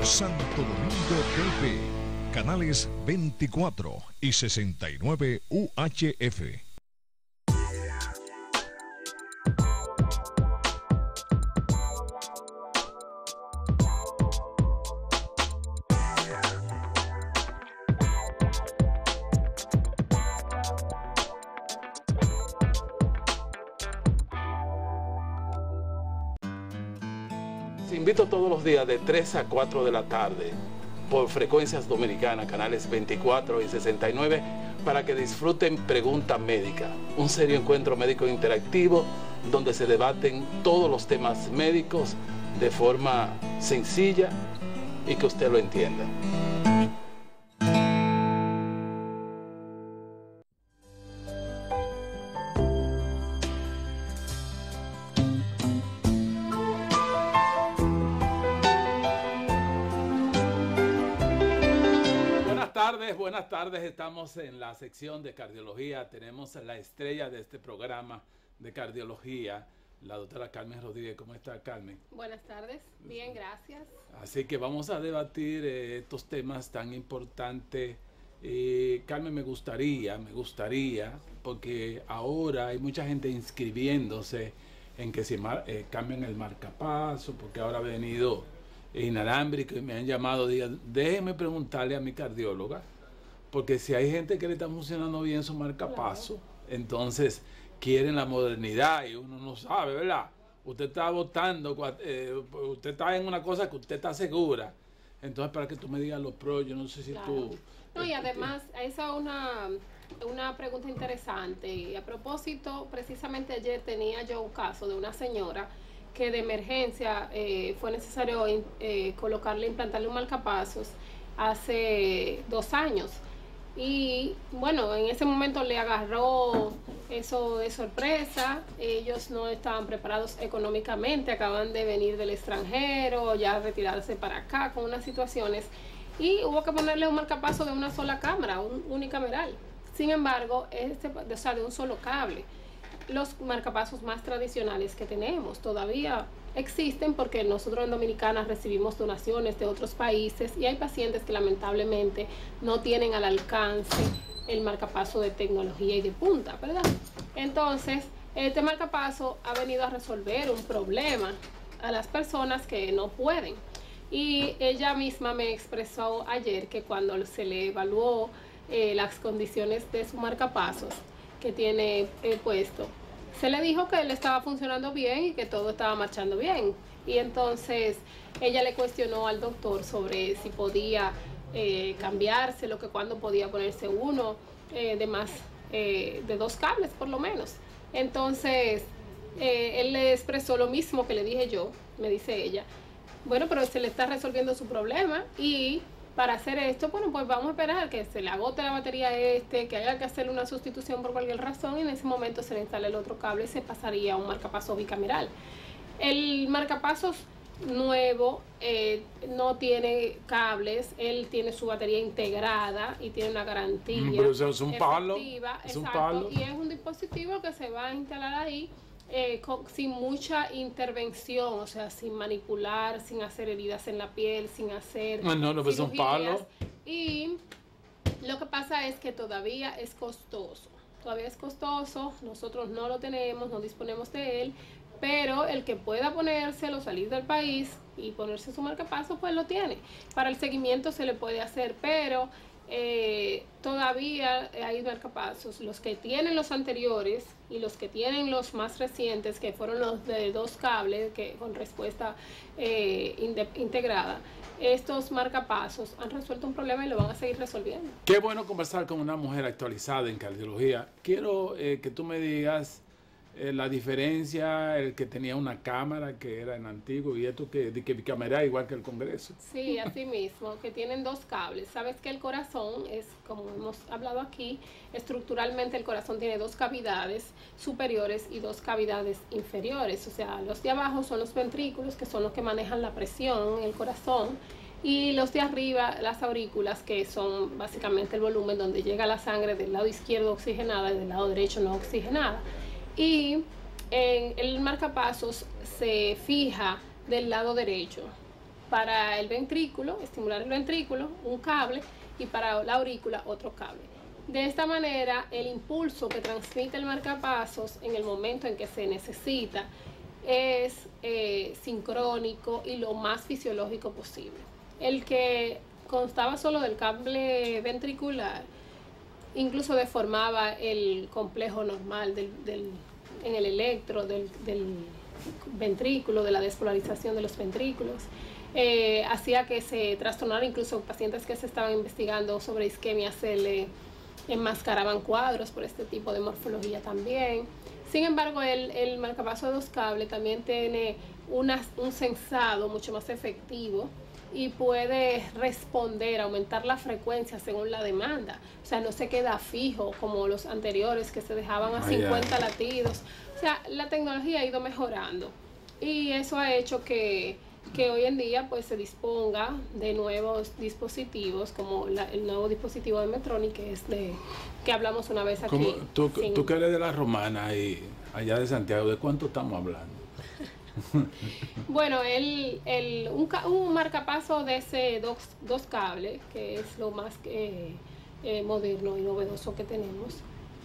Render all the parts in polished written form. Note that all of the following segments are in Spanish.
Santo Domingo TV, canales 24 y 69 UHF. Te invito todos los días de 3 a 4 de la tarde por Frecuencias Dominicanas, canales 24 y 69, para que disfruten Pregunta Médica, un serio encuentro médico interactivo donde se debaten todos los temas médicos de forma sencilla y que usted lo entienda. Buenas tardes, estamos en la sección de cardiología. Tenemos la estrella de este programa de cardiología, la doctora Carmen Rodríguez. ¿Cómo está, Carmen? Buenas tardes, bien, gracias. Así que vamos a debatir estos temas tan importantes. Carmen, me gustaría, porque ahora hay mucha gente inscribiéndose en que se cambien el marcapaso, porque ahora ha venido inalámbrico y me han llamado, déjeme preguntarle a mi cardióloga, porque si hay gente que le está funcionando bien su marcapaso, claro, entonces quieren la modernidad y uno no sabe, ¿verdad? Usted está votando, usted está en una cosa que usted está segura, entonces para que tú me digas los pros, yo no sé si claro, tú... No, y además, esa es una pregunta interesante, y a propósito, precisamente ayer tenía yo un caso de una señora que de emergencia fue necesario implantarle un marcapasos hace 2 años. Y bueno, en ese momento le agarró eso de sorpresa. Ellos no estaban preparados económicamente, acaban de venir del extranjero, ya retirarse para acá con unas situaciones. Y hubo que ponerle un marcapaso de una sola cámara, un unicameral. Sin embargo, de un solo cable. Los marcapasos más tradicionales que tenemos todavía existen porque nosotros en Dominicana recibimos donaciones de otros países y hay pacientes que lamentablemente no tienen al alcance el marcapaso de tecnología y de punta, ¿verdad? Entonces, este marcapaso ha venido a resolver un problema a las personas que no pueden. Y ella misma me expresó ayer que cuando se le evaluó las condiciones de su marcapasos que tiene puesto, se le dijo que él estaba funcionando bien y que todo estaba marchando bien. Y entonces ella le cuestionó al doctor sobre si podía cambiárselo, que cuándo podía ponerse uno de 2 cables por lo menos. Entonces él le expresó lo mismo que le dije yo, me dice ella. Bueno, pero se le está resolviendo su problema y para hacer esto, bueno, pues vamos a esperar que se le agote la batería que haya que hacerle una sustitución por cualquier razón y en ese momento se le instala el otro cable y se pasaría a un marcapaso bicameral. El marcapasos nuevo no tiene cables, él tiene su batería integrada y tiene una garantía pero eso es un palo, es un palo. Y es un dispositivo que se va a instalar ahí sin mucha intervención, o sea, sin manipular, sin hacer heridas en la piel, sin hacer pues un palo. Y lo que pasa es que todavía es costoso, nosotros no lo tenemos, no disponemos de él, pero el que pueda ponérselo, salir del país y ponerse su marcapaso, pues lo tiene. Para el seguimiento se le puede hacer, pero todavía hay marcapasos, los que tienen los anteriores y los que tienen los más recientes, que fueron los de 2 cables con respuesta integrada. Estos marcapasos han resuelto un problema y lo van a seguir resolviendo. Qué bueno conversar con una mujer actualizada en cardiología. Quiero que tú me digas la diferencia, el que tenía una cámara que era en antiguo y esto que bicameral igual que el Congreso. Sí, así mismo, que tienen 2 cables. Sabes que el corazón es, como hemos hablado aquí, estructuralmente el corazón tiene 2 cavidades superiores y 2 cavidades inferiores. O sea, los de abajo son los ventrículos, que son los que manejan la presión en el corazón, y los de arriba, las aurículas, que son básicamente el volumen donde llega la sangre del lado izquierdo oxigenada y del lado derecho no oxigenada. Y el marcapasos se fija del lado derecho. para el ventrículo, estimular el ventrículo, un cable, y para la aurícula otro cable. De esta manera, el impulso que transmite el marcapasos en el momento en que se necesita es sincrónico y lo más fisiológico posible. El que constaba solo del cable ventricular incluso deformaba el complejo normal en el electro del ventrículo, de la despolarización de los ventrículos. Hacía que se trastornara, incluso pacientes que se estaban investigando sobre isquemia se le enmascaraban cuadros por este tipo de morfología también. Sin embargo, el marcapaso de 2 cables también tiene un sensado mucho más efectivo y puede responder, aumentar la frecuencia según la demanda. O sea, no se queda fijo como los anteriores que se dejaban a 50 latidos. O sea, la tecnología ha ido mejorando y eso ha hecho que hoy en día pues se disponga de nuevos dispositivos, como el nuevo dispositivo de Medtronic, que hablamos una vez aquí. Tú que eres de la Romana y allá de Santiago, ¿de cuánto estamos hablando? Bueno, un marcapaso de ese dos cables, que es lo más moderno y novedoso que tenemos.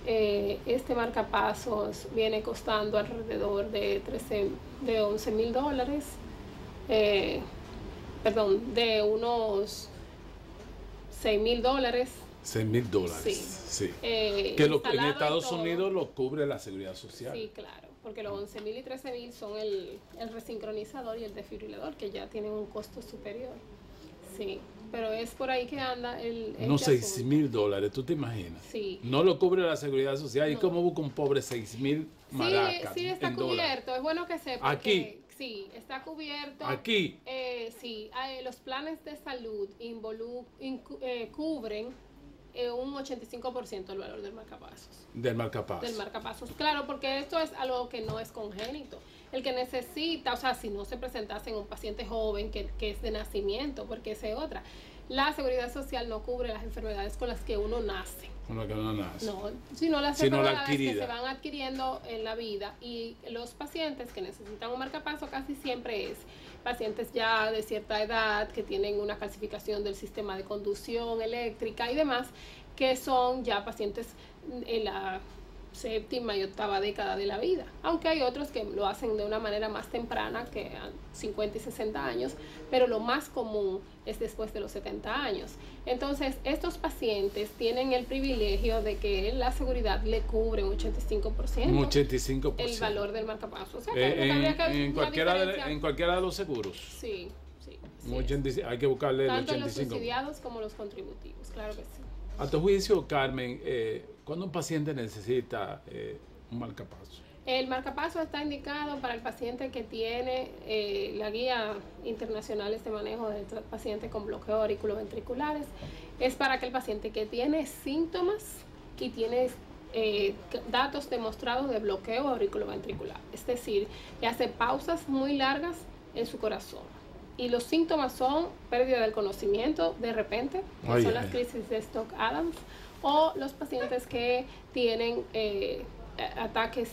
Este marcapasos viene costando alrededor de $11,000. De unos $6,000. $6,000. Sí. Que en Estados Unidos lo cubre la Seguridad Social. Sí, claro, porque los 11,000 y 13,000 son el resincronizador y el desfibrilador, que ya tienen un costo superior. Sí, pero es por ahí que anda no, $6,000, ¿tú te imaginas? Sí. No lo cubre la Seguridad Social. No. ¿Y cómo busca un pobre 6,000 maracas? Sí, está cubierto. Es bueno que sepa. Aquí. Sí, está cubierto. Aquí. Sí, los planes de salud cubren un 85% del valor del marcapasos. Del marcapasos. Claro, porque esto es algo que no es congénito. El que necesita, o sea, si no se presentase en un paciente joven que es de nacimiento, porque esa es otra. La Seguridad Social no cubre las enfermedades con las que uno nace. Con las que uno nace. No, sino las enfermedades que se van adquiriendo en la vida. Y los pacientes que necesitan un marcapaso casi siempre es pacientes ya de cierta edad, que tienen una calcificación del sistema de conducción eléctrica y demás, que son ya pacientes en la 7ª y 8ª década de la vida, aunque hay otros que lo hacen de una manera más temprana, que a 50 y 60 años, pero lo más común es después de los 70 años. Entonces, estos pacientes tienen el privilegio de que la seguridad le cubre un 85%, un 85%. el valor del marcapaso. O sea, en cualquiera de los seguros. Sí. Hay que buscarle tanto el 85%. Los subsidiados como los contributivos, claro que sí. A tu juicio, Carmen, ¿cuándo un paciente necesita un marcapaso? El marcapaso está indicado para el paciente que tiene la guía internacional de manejo de pacientes con bloqueo auriculoventriculares. Es para aquel paciente que tiene síntomas y tiene datos demostrados de bloqueo auriculoventricular. Es decir, que hace pausas muy largas en su corazón. Y los síntomas son pérdida del conocimiento de repente, que son las crisis de Stock-Adams, o los pacientes que tienen ataques,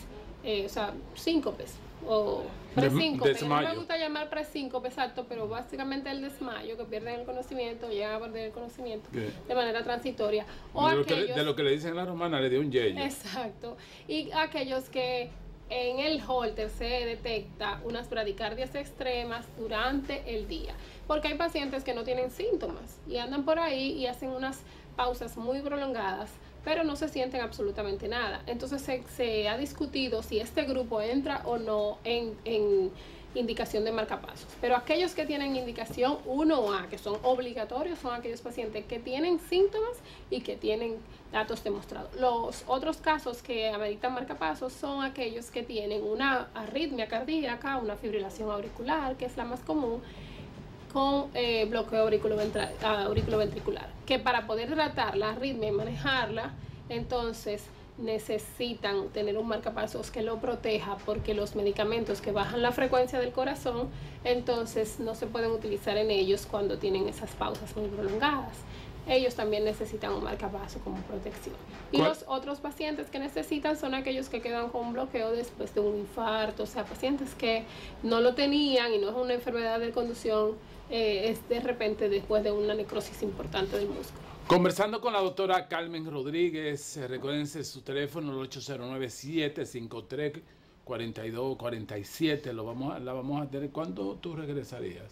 o sea, síncopes o presíncopes. No me gusta llamar presíncope, exacto, pero básicamente el desmayo, que pierden el conocimiento, llegan a perder el conocimiento de manera transitoria. O de lo que le dicen a la romana, le dio un yello. Exacto. Y aquellos que en el Holter se detecta unas bradicardias extremas durante el día, porque hay pacientes que no tienen síntomas y andan por ahí y hacen unas pausas muy prolongadas, pero no se sienten absolutamente nada. Entonces se ha discutido si este grupo entra o no en indicación de marcapasos. Pero aquellos que tienen indicación 1A, que son obligatorios, son aquellos pacientes que tienen síntomas y que tienen datos demostrados. Los otros casos que ameritan marcapasos son aquellos que tienen una arritmia cardíaca, una fibrilación auricular, que es la más común, con bloqueo auriculoventricular, que para poder tratar la arritmia y manejarla, entonces necesitan tener un marcapasos que lo proteja, porque los medicamentos que bajan la frecuencia del corazón, entonces no se pueden utilizar en ellos cuando tienen esas pausas muy prolongadas. ellos también necesitan un marcapaso como protección. Y ¿Cuál? los otros pacientes que necesitan son aquellos que quedan con bloqueo después de un infarto, o sea, pacientes que no lo tenían y no es una enfermedad de conducción, es de repente después de una necrosis importante del músculo. Conversando con la doctora Carmen Rodríguez, recuérdense su teléfono, el 809-753-4247. La vamos a tener. ¿Cuándo tú regresarías?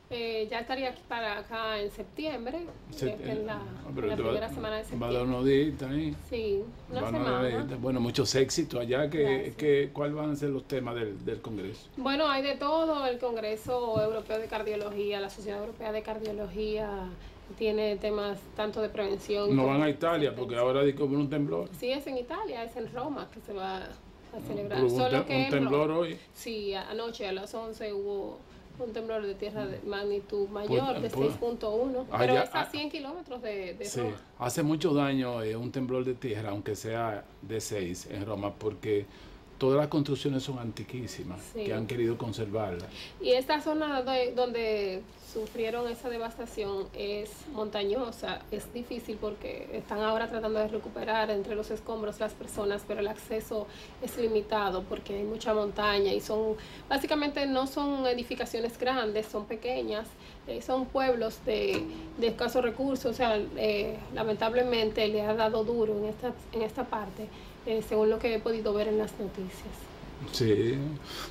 Ya estaría aquí para acá en septiembre, en la primera semana de Va a septiembre. dar unos días ahí. Sí, una Va a dar semana. unos días. Bueno, muchos éxitos allá. Gracias. ¿Cuáles van a ser los temas del Congreso? Bueno, hay de todo. El Congreso Europeo de Cardiología, la Sociedad Europea de Cardiología tiene temas tanto de prevención. No como van a de Italia porque ahora hay como un temblor. Sí, es en Italia, es en Roma que se va a celebrar. Hubo Solo un que en temblor Roma. hoy. Sí, anoche a las 11 hubo un temblor de tierra de magnitud mayor, de pues, 6.1, pero allá- es a 100 kilómetros de Sí, Roma. hace mucho daño un temblor de tierra, aunque sea de 6 en Roma, porque todas las construcciones son antiquísimas, Sí. que han querido conservarlas. Y esta zona donde sufrieron esa devastación es montañosa, es difícil porque están ahora tratando de recuperar entre los escombros las personas, pero el acceso es limitado porque hay mucha montaña y básicamente no son edificaciones grandes, son pequeñas, son pueblos de escasos recursos, o sea, lamentablemente le ha dado duro en esta parte, según lo que he podido ver en las noticias. Sí,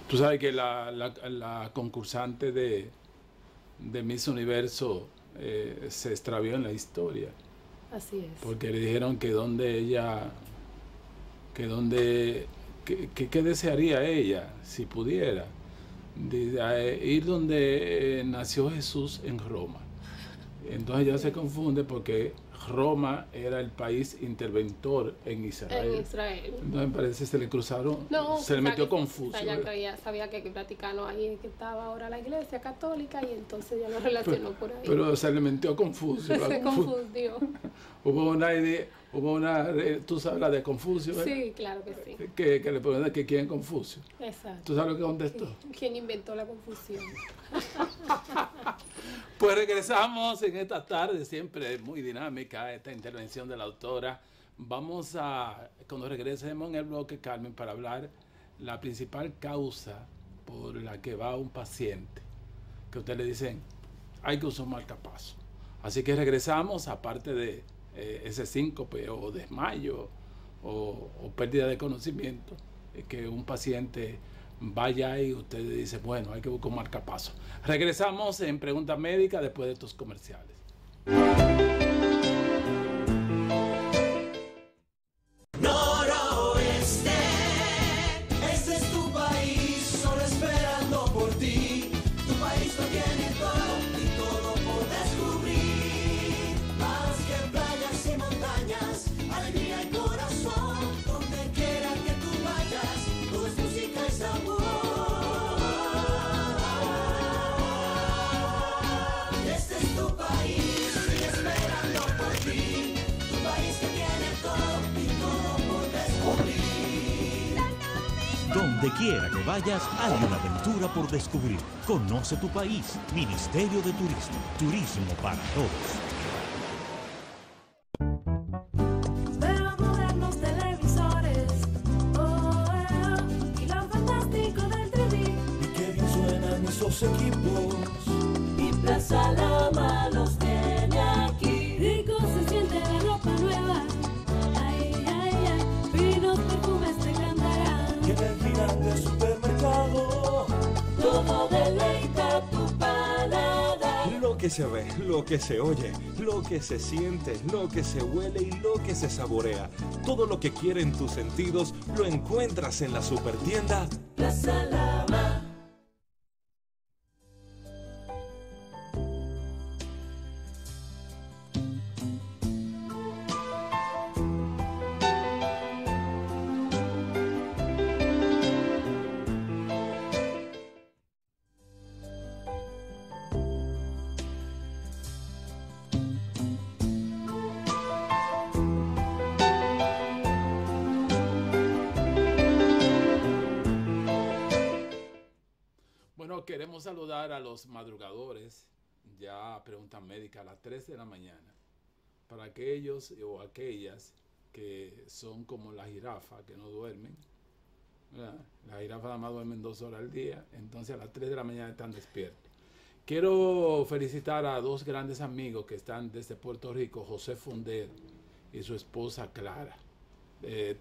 tú sabes que la concursante de Miss Universo se extravió en la historia, Así es. porque le dijeron que qué desearía ella, si pudiera, ir donde nació Jesús en Roma. Entonces ella se confunde porque Roma era el país interventor en Israel. En Israel. Entonces parece que se le cruzaron, No, se le metió confuso. Sabía que el Vaticano ahí que estaba ahora la Iglesia Católica y entonces ya lo relacionó por ahí. Pero se le metió confuso. Se confundió. Hubo una, tú sabes la de Confucio, ¿verdad? Sí, claro que sí. Que le preguntan que quién es Confucio. Exacto. ¿Tú sabes lo que contestó? ¿Quién inventó la confusión? Pues regresamos en esta tarde, siempre muy dinámica esta intervención de la autora. Vamos cuando regresemos en el bloque, Carmen, para hablar la principal causa por la que va un paciente, que usted le dicen, hay que usar un marcapaso. Así que regresamos, aparte de ese síncope o desmayo o pérdida de conocimiento, que un paciente vaya y usted dice, bueno, hay que buscar un marcapaso. Regresamos en Pregunta Médica después de estos comerciales. Noroeste, este es tu país, solo esperando por ti. Tu país lo tiene todo y todo por descubrir. Más que playas y montañas, alegría y corazón. Donde quiera que tú vayas, todo es música y sabor. Este es tu país, sigue esperando por ti. Tu país que tiene todo y todo por descubrir. Donde quiera que vayas, hay una aventura por descubrir. Conoce tu país. Ministerio de Turismo. Turismo para todos. Pero modernos televisores, y lo fantástico del 3D. Y qué bien suenan esos equipos. Y Plaza Lama los tiene aquí. Rico se siente la ropa nueva. Ay, ay, ay. Finos perfumes te encantarán. Y en el gigante supermercado. Todo deleita tu paladar. Lo que se ve, lo que se oye, lo que se siente, lo que se huele y lo que se saborea. Todo lo que quieren tus sentidos lo encuentras en la supertienda. Plaza Lama. Bueno, queremos saludar a los madrugadores. Ya Pregunta Médica a las 3 de la mañana. para aquellos o aquellas que son como la jirafa, que no duermen. ¿Verdad? La jirafa nada más duermen 2 horas al día, entonces a las 3 de la mañana están despiertos. Quiero felicitar a 2 grandes amigos que están desde Puerto Rico, José Funder y su esposa Clara.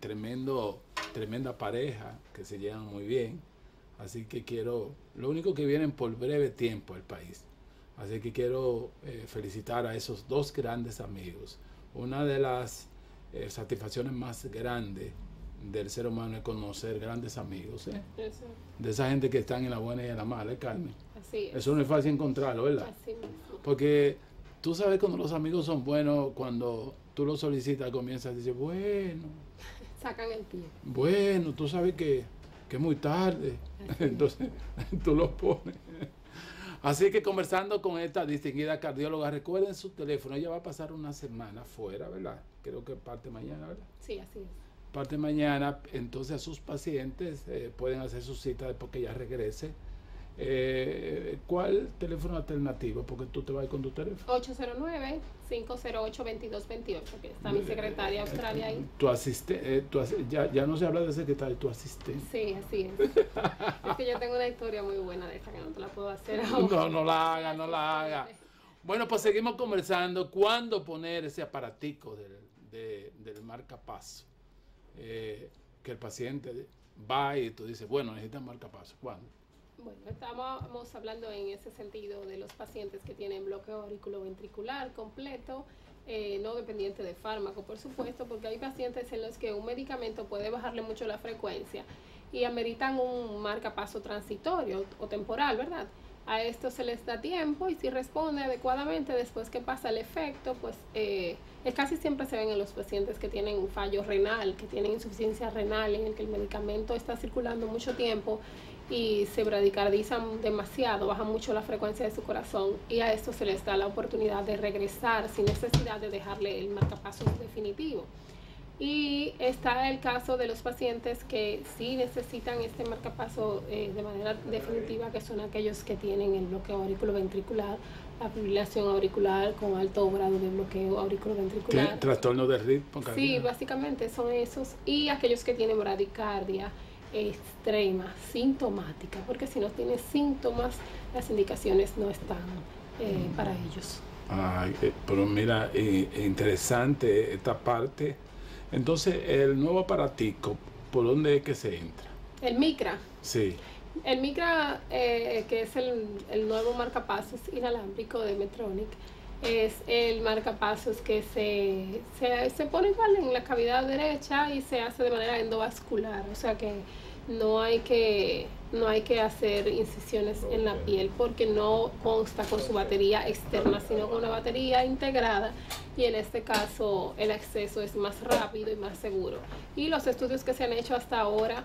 Tremenda pareja, que se llevan muy bien. Así que lo único que vienen por breve tiempo al país. Así que quiero felicitar a esos 2 grandes amigos. Una de las satisfacciones más grandes del ser humano es conocer grandes amigos, Eso, de esa gente que están en la buena y en la mala, Carmen. así es. Eso no es fácil encontrarlo, ¿verdad? Así mismo. Porque tú sabes cuando los amigos son buenos, cuando tú los solicitas, comienzas a decir, Sacan el pie. bueno, tú sabes que es muy tarde. Entonces tú los pones. Así que conversando con esta distinguida cardióloga, recuerden su teléfono. Ella va a pasar una semana fuera, ¿verdad? Creo que parte mañana, ¿verdad? Sí, así es. Parte mañana, entonces a sus pacientes pueden hacer su cita después que ella regrese. ¿Cuál teléfono alternativo? Porque tú te vas con tu teléfono. 809-508-2228, que está mi secretaria Australia ahí. Tu asistente, ya no se habla de secretario, tu asistente. Sí, así es. Es que yo tengo una historia muy buena de esta que no te la puedo hacer ahora. No la haga. Bueno, pues seguimos conversando. ¿Cuándo poner ese aparatico del marcapaso? Que el paciente va y tú dices, bueno, necesita marcapaso. ¿Cuándo? Bueno, estamos hablando en ese sentido de los pacientes que tienen bloqueo auriculoventricular completo, no dependiente de fármaco, por supuesto, porque hay pacientes en los que un medicamento puede bajarle mucho la frecuencia y ameritan un marcapaso transitorio o temporal, ¿verdad? A esto se les da tiempo y si responde adecuadamente después que pasa el efecto, pues casi siempre se ven en los pacientes que tienen un fallo renal, que tienen insuficiencia renal, en el que el medicamento está circulando mucho tiempo y se bradicardizan demasiado, bajan mucho la frecuencia de su corazón y a esto se les da la oportunidad de regresar sin necesidad de dejarle el marcapaso definitivo. Y está el caso de los pacientes que sí necesitan este marcapaso de manera definitiva, que son aquellos que tienen el bloqueo auriculoventricular, la fibrilación auricular con alto grado de bloqueo auriculoventricular. ¿Tiene trastorno de ritmo cardíaco? Sí, básicamente son esos. Y aquellos que tienen bradicardia extrema, sintomática, porque si no tienen síntomas, las indicaciones no están para ellos. Ay, pero mira, interesante esta parte. Entonces, el nuevo aparatico, ¿por dónde es que se entra? El Micra. Sí. El Micra, que es el nuevo marcapasos inalámbrico de Medtronic, es el marcapasos que se pone igual en la cavidad derecha y se hace de manera endovascular, o sea que no hay que hacer incisiones en la piel porque no consta con su batería externa, sino con una batería integrada, y en este caso el acceso es más rápido y más seguro. Y los estudios que se han hecho hasta ahora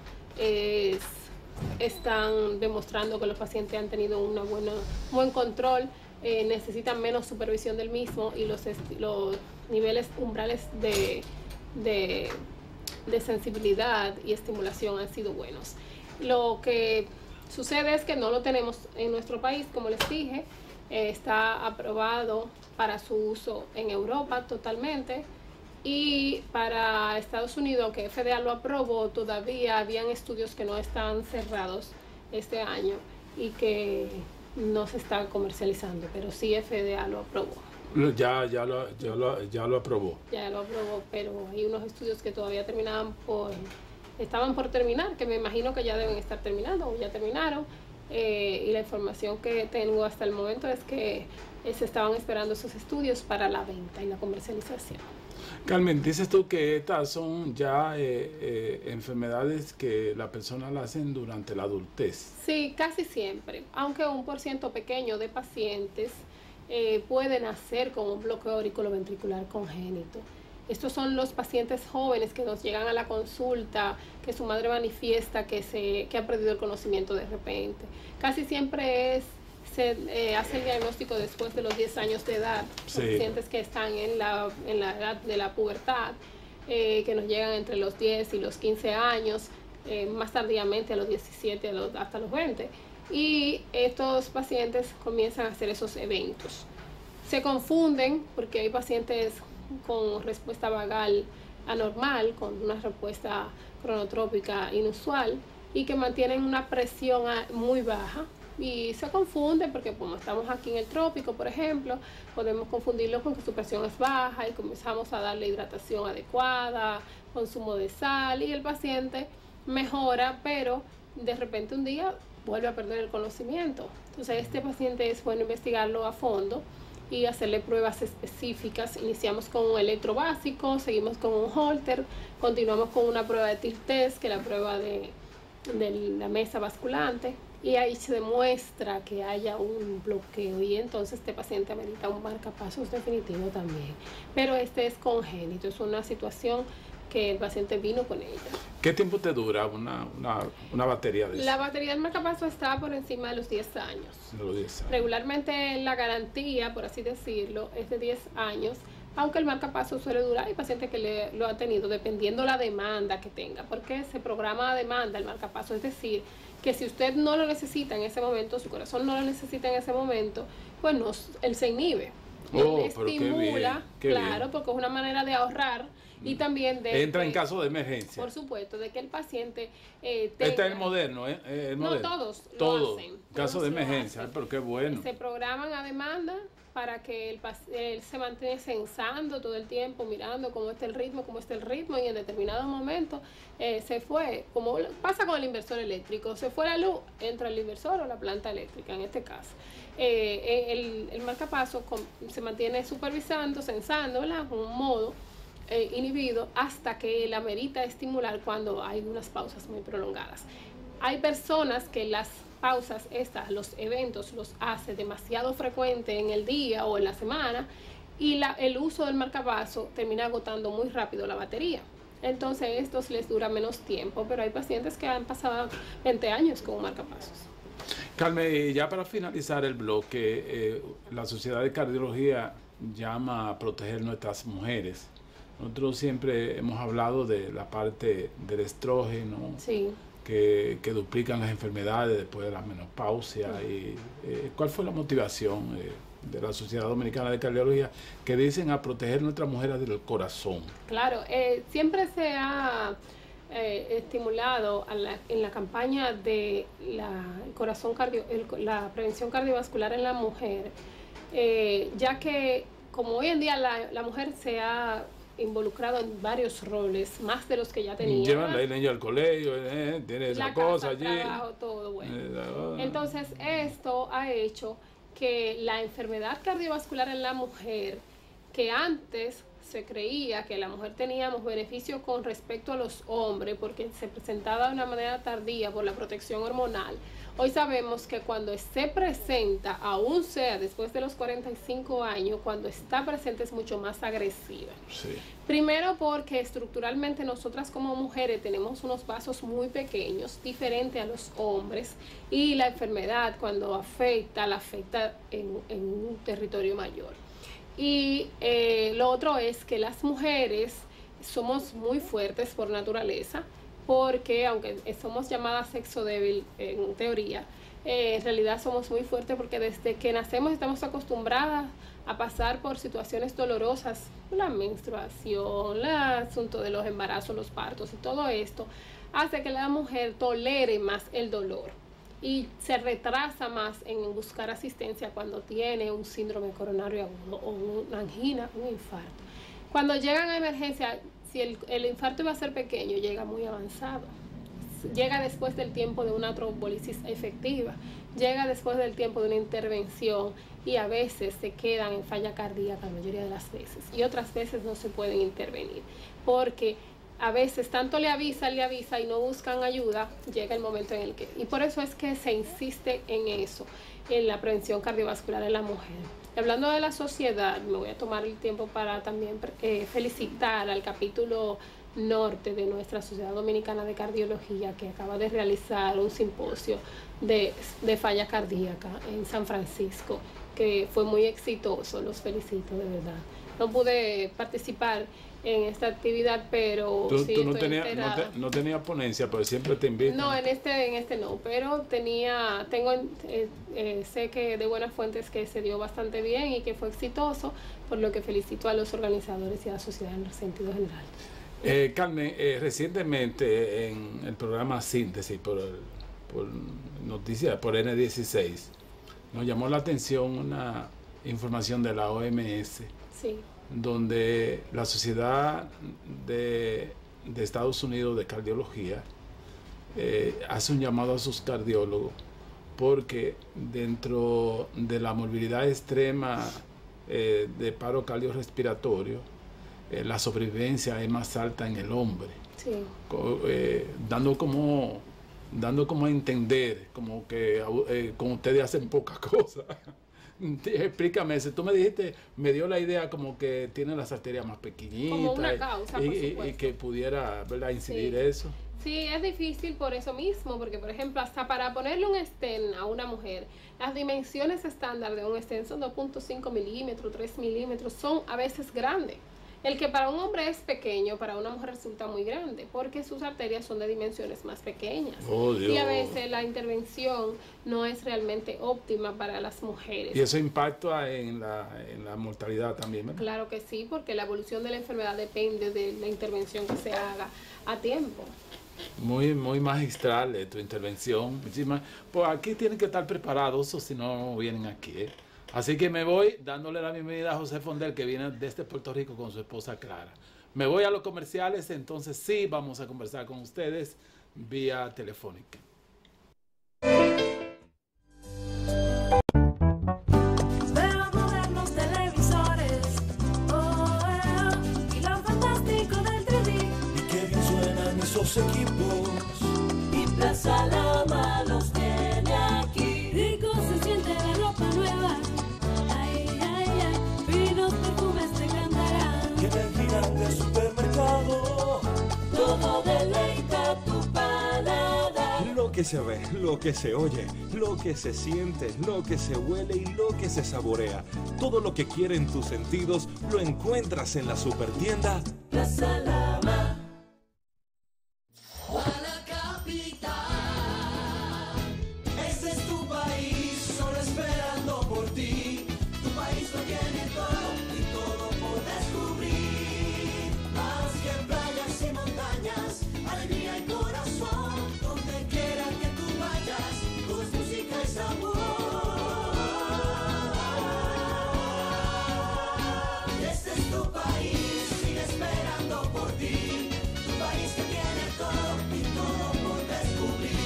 están demostrando que los pacientes han tenido un buen control, necesitan menos supervisión del mismo y los niveles umbrales de sensibilidad y estimulación han sido buenos. Lo que sucede es que no lo tenemos en nuestro país, como les dije. Está aprobado para su uso en Europa totalmente, y para Estados Unidos, aunque FDA lo aprobó, todavía habían estudios que no están cerrados este año y que no se están comercializando, pero sí FDA lo aprobó. Ya lo aprobó. Ya lo aprobó, pero hay unos estudios que todavía estaban por terminar, que me imagino que ya deben estar terminando o ya terminaron. Y la información que tengo hasta el momento es que se estaban esperando esos estudios para la venta y la comercialización. Carmen, dices tú que estas son ya enfermedades que la persona la hacen durante la adultez. Sí, casi siempre, aunque un % pequeño de pacientes pueden nacer con un bloqueo auriculoventricular congénito. Estos son los pacientes jóvenes que nos llegan a la consulta, que su madre manifiesta que ha perdido el conocimiento de repente. Casi siempre se hace el diagnóstico después de los 10 años de edad. Sí. Pacientes que están en la edad de la pubertad, que nos llegan entre los 10 y los 15 años, más tardíamente a los 17 hasta los 20. Y estos pacientes comienzan a hacer esos eventos. Se confunden porque hay pacientes con respuesta vagal anormal, con una respuesta cronotrópica inusual y que mantienen una presión muy baja. Y se confunde porque como estamos aquí en el trópico, por ejemplo, podemos confundirlo con que su presión es baja y comenzamos a darle hidratación adecuada, consumo de sal y el paciente mejora, pero de repente un día vuelve a perder el conocimiento. Entonces este paciente es bueno investigarlo a fondo y hacerle pruebas específicas. Iniciamos con un electro básico, seguimos con un Holter, continuamos con una prueba de TIR-test, que es la prueba de la mesa basculante, y ahí se demuestra que haya un bloqueo y entonces este paciente amerita un marcapasos definitivo también. Pero este es congénito, es una situación que el paciente vino con ella. ¿Qué tiempo te dura una batería de eso? La batería del marcapaso está por encima de los 10 años. De los 10 años. Regularmente la garantía, por así decirlo, es de 10 años, aunque el marcapaso suele durar. Hay pacientes que lo han tenido dependiendo la demanda que tenga, porque se programa a demanda el marcapaso, es decir, que si usted no lo necesita en ese momento, su corazón no lo necesita en ese momento, pues no, él se inhibe. Oh, Él pero estimula, qué bien. claro, porque es una manera de ahorrar y también de... Entra en caso de emergencia. Por supuesto, de que el paciente Este es el moderno, ¿eh? El No, moderno. todos lo Todo. hacen. Caso Todos de lo emergencia, hacen. pero qué bueno. Se programan a demanda para que él se mantenga sensando todo el tiempo, mirando cómo está el ritmo, y en determinado momento se fue, como pasa con el inversor eléctrico, se fue la luz, entra el inversor o la planta eléctrica en este caso. El marcapaso se mantiene supervisando, sensando, ¿verdad? Con un modo inhibido hasta que él amerita estimular cuando hay unas pausas muy prolongadas. Hay personas que las pausas estas, los eventos, los hace demasiado frecuente en el día o en la semana y el uso del marcapaso termina agotando muy rápido la batería. Entonces estos les dura menos tiempo, pero hay pacientes que han pasado 20 años con marcapasos. Carmen, ya para finalizar el bloque, la Sociedad de Cardiología llama a proteger nuestras mujeres. Nosotros siempre hemos hablado de la parte del estrógeno, Sí. que duplican las enfermedades después de la menopausia. Y, ¿cuál fue la motivación de la Sociedad Dominicana de Cardiología que dicen a proteger nuestras mujeres del corazón? Claro, siempre se ha estimulado en la campaña de la prevención cardiovascular en la mujer, ya que como hoy en día la mujer se ha involucrado en varios roles, más de los que ya tenía. Llevan la niña al colegio, tiene esa la cosa casa, allí. trabajo, todo, bueno. Entonces, esto ha hecho que la enfermedad cardiovascular en la mujer, que antes se creía que la mujer teníamos beneficio con respecto a los hombres porque se presentaba de una manera tardía por la protección hormonal, hoy sabemos que cuando se presenta, aún sea después de los 45 años, cuando está presente es mucho más agresiva. Sí. Primero porque estructuralmente nosotras como mujeres tenemos unos vasos muy pequeños, diferente a los hombres, y la enfermedad cuando la afecta en un territorio mayor. Y lo otro es que las mujeres somos muy fuertes por naturaleza, porque aunque somos llamadas sexo débil en teoría, en realidad somos muy fuertes porque desde que nacemos estamos acostumbradas a pasar por situaciones dolorosas, la menstruación, el asunto de los embarazos, los partos y todo esto, hace que la mujer tolere más el dolor y se retrasa más en buscar asistencia cuando tiene un síndrome coronario agudo o una angina, un infarto. Cuando llegan a emergencia, si el infarto iba a ser pequeño, llega muy avanzado. Llega después del tiempo de una trombolisis efectiva, llega después del tiempo de una intervención y a veces se quedan en falla cardíaca la mayoría de las veces y otras veces no se pueden intervenir porque a veces tanto le avisa y no buscan ayuda, llega el momento en el que... Y por eso es que se insiste en eso, en la prevención cardiovascular en la mujer. Hablando de la sociedad, me voy a tomar el tiempo para también felicitar al capítulo norte de nuestra Sociedad Dominicana de Cardiología, que acaba de realizar un simposio de falla cardíaca en San Francisco, que fue muy exitoso, los felicito de verdad. no pude participar en esta actividad, pero Tú sí no estoy tenías enterada. no tenía ponencia, pero siempre te invitan. No, en este no, pero sé que de buenas fuentes que se dio bastante bien y que fue exitoso, por lo que felicito a los organizadores y a la sociedad en el sentido general. Carmen, recientemente en el programa Síntesis por noticias, por N16, nos llamó la atención una información de la OMS, Sí. donde la Sociedad de Estados Unidos de Cardiología hace un llamado a sus cardiólogos porque dentro de la morbilidad extrema de paro cardiorrespiratorio, la sobrevivencia es más alta en el hombre, Sí. dando como a entender como que con ustedes hacen pocas cosas. Explícame eso. Tú me dijiste, me dio la idea como que tienen las arterias más pequeñitas Como una causa, por y supuesto. que pudiera, ¿verdad?, incidir Sí. eso. Sí, es difícil por eso mismo, porque por ejemplo, hasta para ponerle un stent a una mujer, las dimensiones estándar de un stent son 2.5 milímetros, 3 milímetros, son a veces grandes. El que para un hombre es pequeño, para una mujer resulta muy grande, porque sus arterias son de dimensiones más pequeñas. Oh, Dios. Y a veces la intervención no es realmente óptima para las mujeres. Y eso impacta en la mortalidad también, ¿verdad? Claro que sí, porque la evolución de la enfermedad depende de la intervención que se haga a tiempo. Muy, muy magistral tu intervención. Muchísimas. Pues aquí tienen que estar preparados, o si no vienen aquí. Así que me voy dándole la bienvenida a José Fondel, que viene desde Puerto Rico con su esposa Clara. Me voy a los comerciales, entonces sí vamos a conversar con ustedes vía telefónica. Veo modernos televisores, y lo fantástico del 3D. Y qué bien suenan esos equipos. Y Plaza Lama los tiene aquí. Rico se siente la ropa nueva. Ay, ay, ay. Finos perfumes te cantarán. Que en el gigante supermercado. Todo deleita tu paladar. Lo que se ve, lo que se oye, lo que se siente, lo que se huele y lo que se saborea. Todo lo que quieren tus sentidos lo encuentras en la supertienda. Plaza Lama. Este es tu país, solo esperando por ti. Tu país lo tiene todo y todo por descubrir. Más que playas y montañas, alegría y corazón. Donde quiera que tú vayas, todo es música y sabor. Este es tu país, sigue esperando por ti. Tu país que tiene todo y todo por descubrir.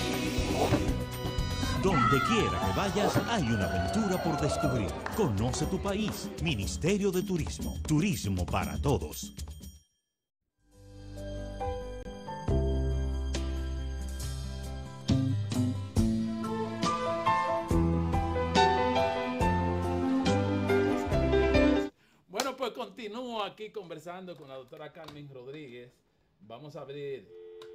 Donde quiera que vayas hay una aventura por descubrir. Conoce tu país. Ministerio de Turismo. Turismo para todos. Bueno, pues continúo aquí conversando con la doctora Carmen Rodríguez. Vamos a abrir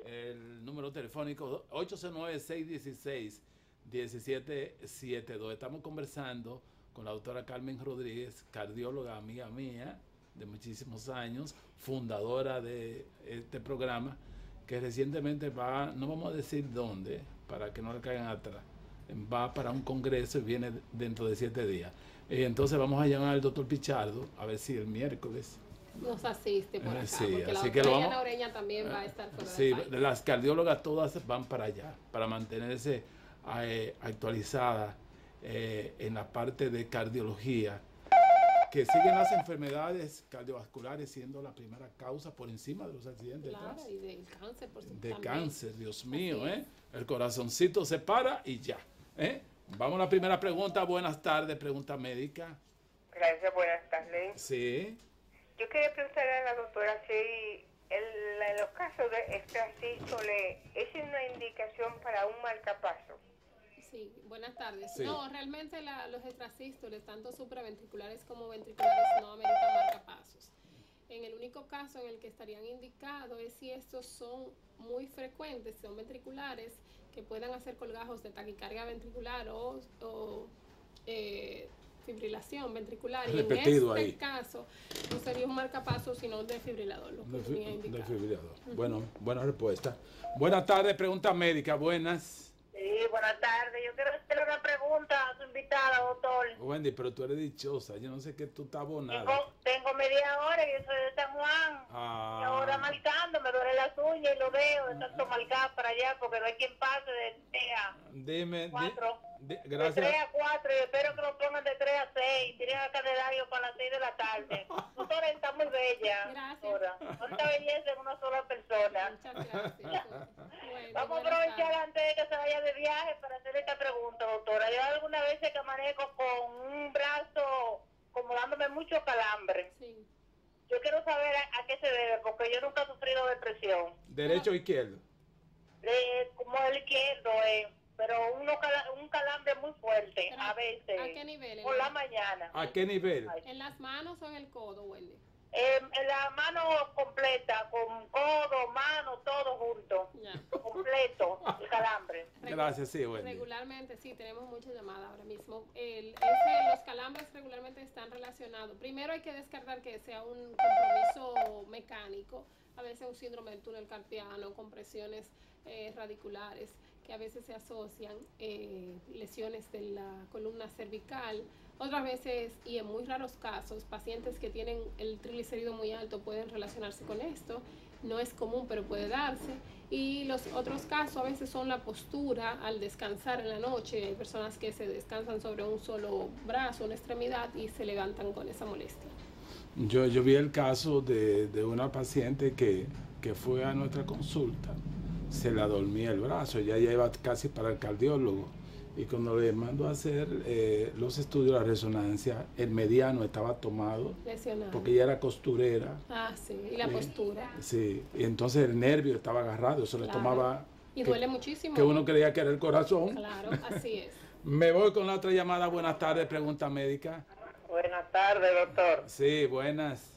el número telefónico 809-616-1772. Estamos conversando con la doctora Carmen Rodríguez, cardióloga amiga mía de muchísimos años, fundadora de este programa, que recientemente va, no vamos a decir dónde, para que no le caigan atrás, va para un congreso y viene dentro de 7 días. Entonces vamos a llamar al doctor Pichardo, a ver si el miércoles. Nos asiste por acá, Sí, porque la así que doctora lo vamos- Diana Ureña también va a estar fuera Sí, del país. las cardiólogas todas van para allá, para mantenerse actualizadas en la parte de cardiología, que siguen las enfermedades cardiovasculares siendo la primera causa por encima de los accidentes de Claro, tránsito. y del cáncer, por supuesto. De también. cáncer, Dios mío, Así es. El corazoncito se para y ya. Vamos a la primera pregunta. Buenas tardes, pregunta médica. Gracias, buenas tardes. Sí. Yo quería preguntarle a la doctora si en los casos de extrasístole es una indicación para un marcapaso. Sí, buenas tardes. Sí. No, realmente los extrasístoles, tanto supraventriculares como ventriculares, no ameritan marcapasos. En el único caso en el que estarían indicados es si estos son muy frecuentes, son ventriculares, que puedan hacer colgajos de taquicardia ventricular o fibrilación ventricular. Repetido y en ahí. este caso no sería un marcapasos, sino un desfibrilador, lo que tenía indicado. Desfibrilador. Bueno, buena respuesta. Buenas tardes, pregunta médica. Buenas. Sí, buenas tardes. Yo quiero hacerle una pregunta a su invitada, doctor. Wendy, pero tú eres dichosa. Yo no sé qué tú estás abonada. Tengo media hora y yo soy de San Juan. Ah. Y ahora marcando, me duele las uñas y los dedos de tanto marcar para allá porque no hay quien pase de 3 a Dime. 4. Gracias. De 3 a 4 y espero que lo pongan de 3 a 6. Tienen a calendario para las 6 de la tarde. Doctora, está muy bella. Gracias. Doctora. Cuánta belleza en una sola persona. Muchas gracias. Bueno, Vamos a buenas aprovechar tardes. antes de que se vaya de viaje para hacer esta pregunta, doctora. Yo alguna vez que amanezco con un brazo como dándome mucho calambre. Sí. Yo quiero saber a qué se debe, porque yo nunca he sufrido depresión. ¿Derecho o izquierdo? Como el izquierdo, pero un calambre muy fuerte, Pero, a veces. ¿a qué nivel? Por la mañana. ¿A qué nivel? ¿En las manos o en el codo, Wendy? En la mano completa, con codo, mano, todo junto. Ya. Completo, el calambre. Gracias, sí, Wendy. Regularmente, sí, tenemos muchas llamadas ahora mismo. Los calambres regularmente están relacionados. Primero hay que descartar que sea un compromiso mecánico, a veces un síndrome del túnel carpiano, compresiones radiculares, que a veces se asocian, lesiones de la columna cervical. Otras veces, y en muy raros casos, pacientes que tienen el triglicérido muy alto pueden relacionarse con esto. No es común, pero puede darse. Y los otros casos a veces son la postura al descansar en la noche. Hay personas que se descansan sobre un solo brazo, una extremidad, y se levantan con esa molestia. Yo vi el caso de una paciente que fue a nuestra consulta. Se la dormía el brazo, ya iba casi para el cardiólogo. Y cuando le mandó a hacer los estudios de la resonancia, el mediano estaba tomado. Lesionado. Porque ella era costurera. Ah, sí, y la postura. Sí, y entonces el nervio estaba agarrado, eso le Claro. tomaba... Y duele muchísimo. Que uno creía que era el corazón. Claro, así es. Me voy con la otra llamada. Buenas tardes, pregunta médica. Buenas tardes, doctor. Sí, buenas.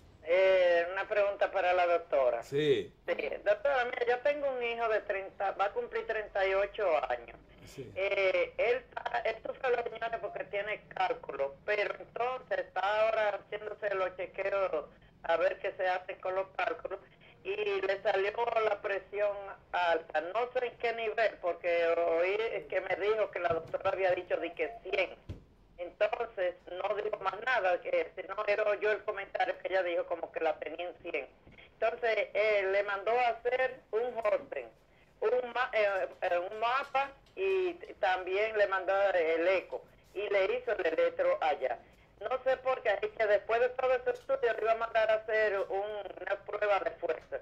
Una pregunta para la doctora. Sí, Sí, doctora, mira, yo tengo un hijo de 30, va a cumplir 38 años. sí. Él sufre los riñones porque tiene cálculo, pero entonces está ahora haciéndose los chequeos a ver qué se hace con los cálculos y le salió la presión alta. No sé en qué nivel, porque oí que me dijo que la doctora había dicho de que 100. Entonces no digo más nada, que si no era yo el comentario que ella dijo como que la tenía en 100. Entonces le mandó a hacer un Holter, un mapa y también le mandó el eco y le hizo el electro allá. No sé por qué, y que después de todo ese estudio le iba a mandar a hacer una prueba de fuerza.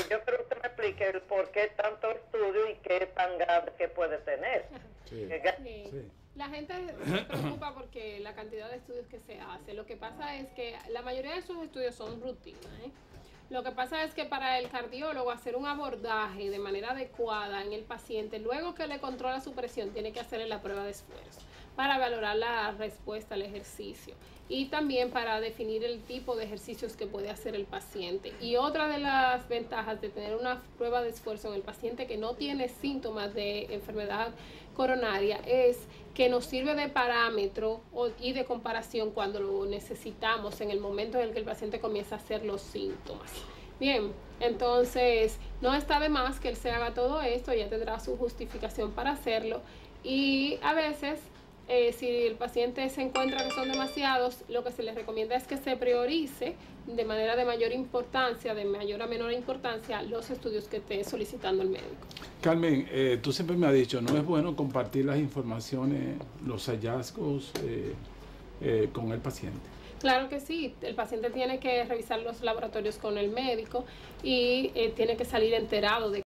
Yo creo que usted me explique el por qué tanto estudio y qué tan grande que puede tener. Sí. Sí. Sí. La gente se preocupa porque la cantidad de estudios que se hace. Lo que pasa es que la mayoría de esos estudios son rutina, ¿eh? Lo que pasa es que para el cardiólogo hacer un abordaje de manera adecuada en el paciente, luego que le controla su presión, tiene que hacerle la prueba de esfuerzo para valorar la respuesta al ejercicio y también para definir el tipo de ejercicios que puede hacer el paciente. Y otra de las ventajas de tener una prueba de esfuerzo en el paciente que no tiene síntomas de enfermedad coronaria es que nos sirve de parámetro y de comparación cuando lo necesitamos en el momento en el que el paciente comienza a hacer los síntomas. Bien, entonces no está de más que él se haga todo esto, ya tendrá su justificación para hacerlo y a veces si el paciente se encuentra que son demasiados, lo que se les recomienda es que se priorice de manera de mayor importancia, de mayor a menor importancia, los estudios que esté solicitando el médico. Carmen, tú siempre me has dicho, no es bueno compartir las informaciones, los hallazgos con el paciente. Claro que sí, el paciente tiene que revisar los laboratorios con el médico y tiene que salir enterado de